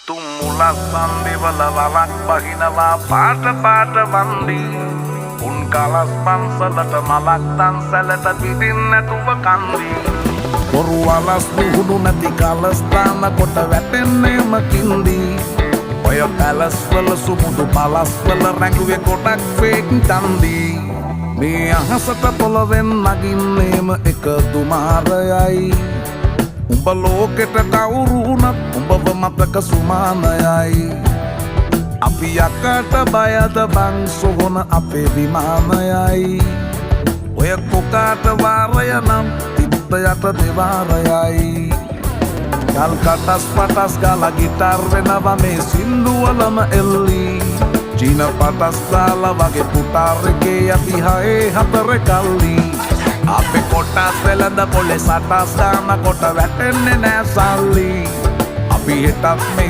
තුම්මුලස් සන්දිවල වලක් බහිනවා පාට පාට වන්දි උන් කලස් පන්සලට මලක් තන්සලට පිටින් නැතුව කන්දි බොරු වලස් නිහුණු නැති කලස්ථාන කොට වැටෙන්නේම කින්දි ඔය පැලස් වල සුමුදු පලස් වල රැඟුවේ කොටක් ෆේක් තන්දි මේ අහසට පොළවෙන් නගින්නේම එක දුමාරයයි උඹ ලෝකෙට කවුරු වුණත් උඹව මතක සුමානයයි අපි යකට බයද බං සොහොන අපේ විමානයයි ඔය කොකාට වාරය නම් තිත්ත යට දෙවාරයයි ගල් කටස් පටස් ගාලා ගිටාර් වෙනවා මේ සින්දුවලම එල්ලි චීන පටස් දාලා වගේ පුටාර් එකේ අපි හයේ හතර කල්ලි අපේ කොටස් වෙලඳ පොලේ සටස් දාන කොට වැටෙන්නේ නෑ සල්ලි අපි හිටත් මේ